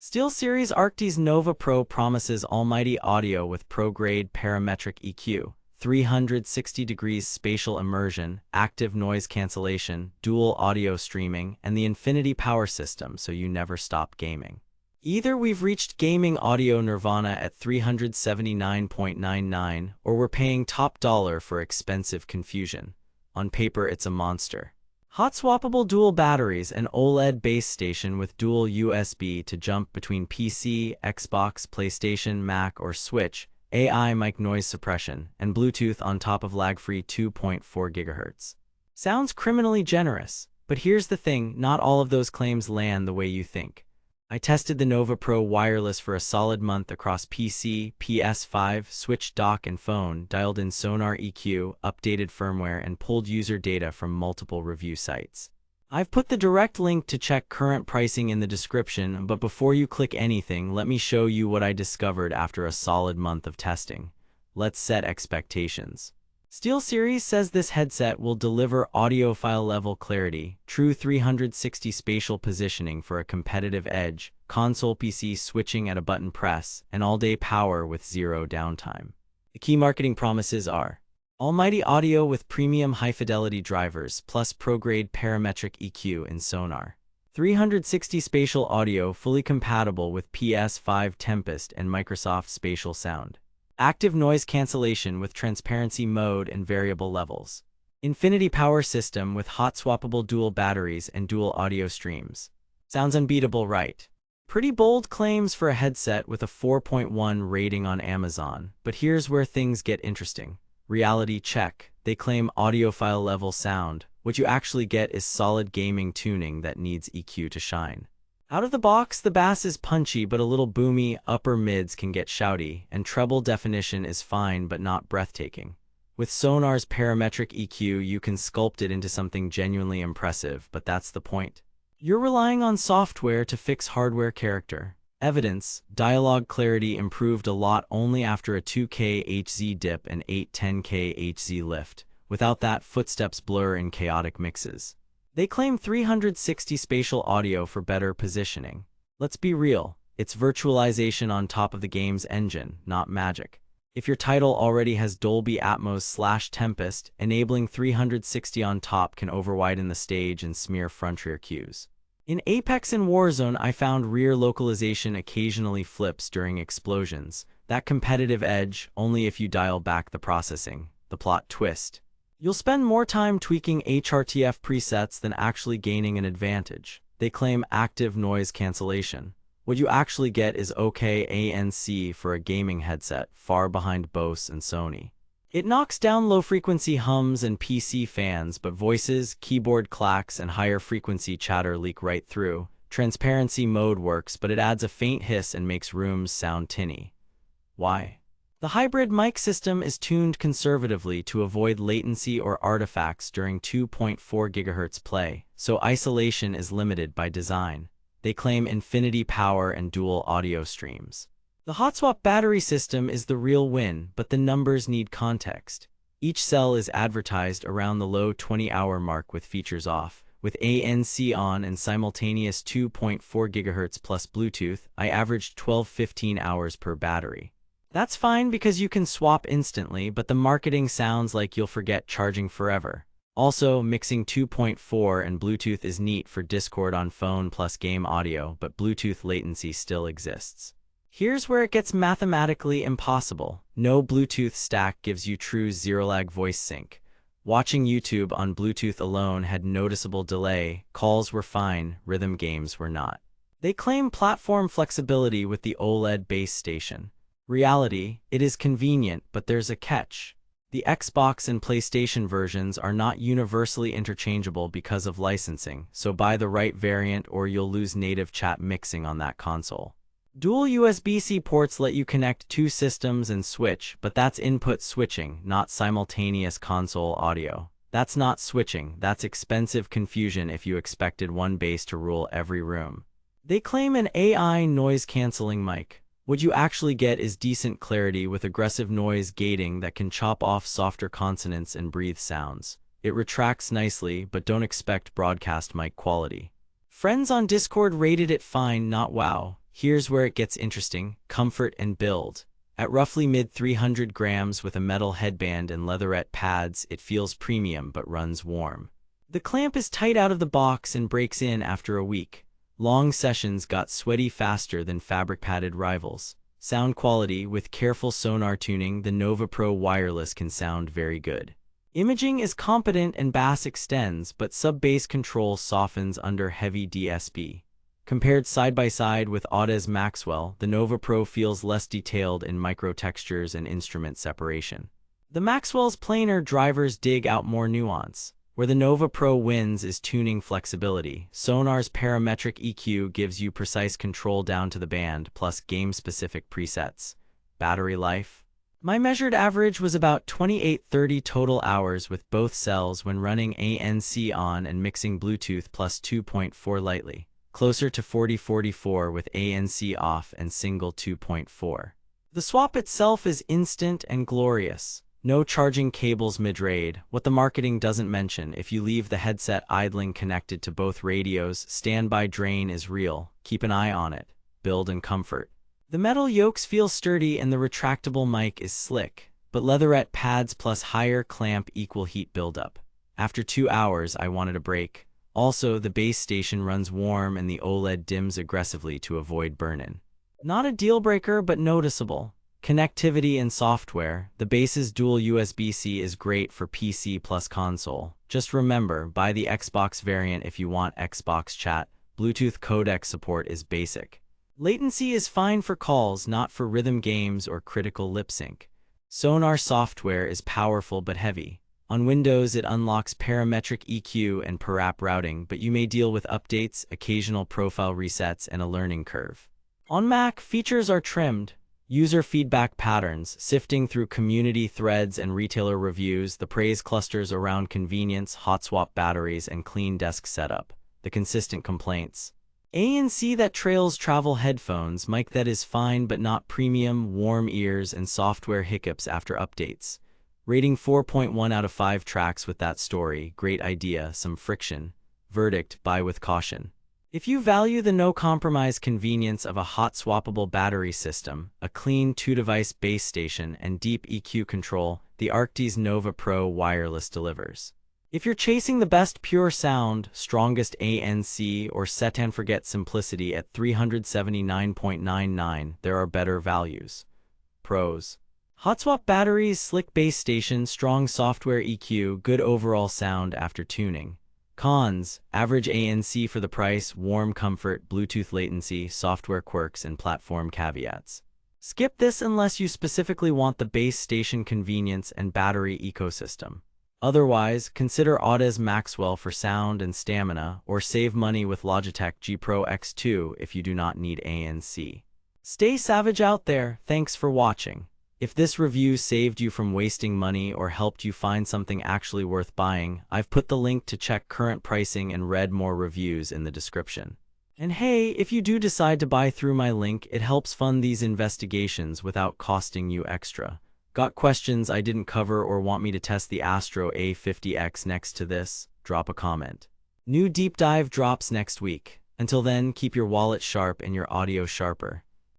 SteelSeries Arctis Nova Pro promises almighty audio with pro-grade parametric EQ, 360 degrees spatial immersion, active noise cancellation, dual audio streaming, and the infinity power system so you never stop gaming. Either we've reached gaming audio nirvana at $379.99, or we're paying top dollar for expensive confusion. On paper, it's a monster. Hot-swappable dual batteries, an OLED base station with dual USB to jump between PC, Xbox, PlayStation, Mac, or Switch, AI mic noise suppression, and Bluetooth on top of lag-free 2.4 GHz. Sounds criminally generous, but here's the thing, not all of those claims land the way you think. I tested the Nova Pro wireless for a solid month across PC, PS5, Switch dock, and phone, dialed in Sonar EQ, updated firmware, and pulled user data from multiple review sites. I've put the direct link to check current pricing in the description, but before you click anything, let me show you what I discovered after a solid month of testing. Let's set expectations. SteelSeries says this headset will deliver audiophile-level clarity, true 360 spatial positioning for a competitive edge, console PC switching at a button press, and all-day power with zero downtime. The key marketing promises are almighty audio with premium high-fidelity drivers plus pro-grade parametric EQ in Sonar. 360 spatial audio fully compatible with PS5 Tempest and Microsoft Spatial Sound. Active noise cancellation with transparency mode and variable levels. Infinity power system with hot-swappable dual batteries and dual audio streams. Sounds unbeatable, right? Pretty bold claims for a headset with a 4.1 rating on Amazon, but here's where things get interesting. Reality check. They claim audiophile-level sound. What you actually get is solid gaming tuning that needs EQ to shine. Out of the box, the bass is punchy but a little boomy, upper mids can get shouty, and treble definition is fine but not breathtaking. With Sonar's parametric EQ, you can sculpt it into something genuinely impressive, but that's the point. You're relying on software to fix hardware character. Evidence, dialogue clarity improved a lot only after a 2K Hz dip and 810K Hz lift. Without that, footsteps blur in chaotic mixes. They claim 360 spatial audio for better positioning. Let's be real, it's virtualization on top of the game's engine, not magic. If your title already has Dolby Atmos/Tempest, enabling 360 on top can overwiden the stage and smear front-rear cues. In Apex and Warzone, I found rear localization occasionally flips during explosions. That competitive edge, only if you dial back the processing. The plot twist. You'll spend more time tweaking HRTF presets than actually gaining an advantage. They claim active noise cancellation. What you actually get is okay ANC for a gaming headset, far behind Bose and Sony. It knocks down low-frequency hums and PC fans, but voices, keyboard clacks, and higher-frequency chatter leak right through. Transparency mode works, but it adds a faint hiss and makes rooms sound tinny. Why? The hybrid mic system is tuned conservatively to avoid latency or artifacts during 2.4 GHz play, so isolation is limited by design. They claim infinity power and dual audio streams. The hot-swap battery system is the real win, but the numbers need context. Each cell is advertised around the low 20-hour mark with features off. With ANC on and simultaneous 2.4 GHz plus Bluetooth, I averaged 12-15 hours per battery. That's fine because you can swap instantly, but the marketing sounds like you'll forget charging forever. Also, mixing 2.4 and Bluetooth is neat for Discord on phone plus game audio, but Bluetooth latency still exists. Here's where it gets mathematically impossible. No Bluetooth stack gives you true zero-lag voice sync. Watching YouTube on Bluetooth alone had noticeable delay, calls were fine, rhythm games were not. They claim platform flexibility with the OLED base station. Reality, it is convenient, but there's a catch. The Xbox and PlayStation versions are not universally interchangeable because of licensing, so buy the right variant or you'll lose native chat mixing on that console. Dual USB-C ports let you connect two systems and switch, but that's input switching, not simultaneous console audio. That's not switching, that's expensive confusion if you expected one bass to rule every room. They claim an AI noise-canceling mic. What you actually get is decent clarity with aggressive noise gating that can chop off softer consonants and breathe sounds. It retracts nicely, but don't expect broadcast mic quality. Friends on Discord rated it fine, not wow. Here's where it gets interesting: comfort and build. At roughly mid 300 grams with a metal headband and leatherette pads, it feels premium but runs warm. The clamp is tight out of the box and breaks in after a week. Long sessions got sweaty faster than fabric-padded rivals. Sound quality: with careful sonar tuning, the Nova Pro wireless can sound very good. Imaging is competent and bass extends, but sub-bass control softens under heavy DSP. Compared side by side with Arctis Maxwell, the Nova Pro feels less detailed in micro-textures and instrument separation. The Maxwell's planar drivers dig out more nuance. Where the Nova Pro wins is tuning flexibility. Sonar's parametric EQ gives you precise control down to the band, plus game-specific presets. Battery life: my measured average was about 28-30 total hours with both cells when running ANC on and mixing Bluetooth plus 2.4 lightly. Closer to 40-44 with ANC off and single 2.4. The swap itself is instant and glorious. No charging cables mid-raid. What the marketing doesn't mention: if you leave the headset idling connected to both radios, standby drain is real. Keep an eye on it. Build and comfort: the metal yokes feel sturdy and the retractable mic is slick, but leatherette pads plus higher clamp equal heat buildup. After 2 hours, I wanted a break. Also, the base station runs warm and the OLED dims aggressively to avoid burn-in. Not a deal-breaker, but noticeable. Connectivity and software: the base's dual USB-C is great for PC plus console. Just remember, buy the Xbox variant if you want Xbox chat. Bluetooth codec support is basic. Latency is fine for calls, not for rhythm games or critical lip sync. Sonar software is powerful but heavy. On Windows, it unlocks parametric EQ and per app routing, but you may deal with updates, occasional profile resets, and a learning curve. On Mac, features are trimmed. User feedback patterns: sifting through community threads and retailer reviews, the praise clusters around convenience, hot swap batteries, and clean desk setup. The consistent complaints: ANC that trails travel headphones, mic that is fine but not premium, warm ears, and software hiccups after updates. Rating 4.1 out of 5 tracks with that story. Great idea, some friction. Verdict: buy with caution. If you value the no-compromise convenience of a hot swappable battery system, a clean 2-device base station, and deep EQ control, the Arctis Nova Pro wireless delivers. If you're chasing the best pure sound, strongest ANC, or set and forget simplicity at $379.99, there are better values. Pros: hot swap batteries, slick base station, strong software EQ, good overall sound after tuning. Cons: average ANC for the price, warm comfort, Bluetooth latency, software quirks, and platform caveats. Skip this unless you specifically want the base station convenience and battery ecosystem. Otherwise, consider Arctis Maxwell for sound and stamina, or save money with Logitech G Pro X2 if you do not need ANC. Stay savage out there. Thanks for watching. If this review saved you from wasting money or helped you find something actually worth buying, I've put the link to check current pricing and read more reviews in the description. And hey, if you do decide to buy through my link, it helps fund these investigations without costing you extra. Got questions I didn't cover or want me to test the Astro A50X next to this? Drop a comment. New deep dive drops next week. Until then, keep your wallet sharp and your audio sharper.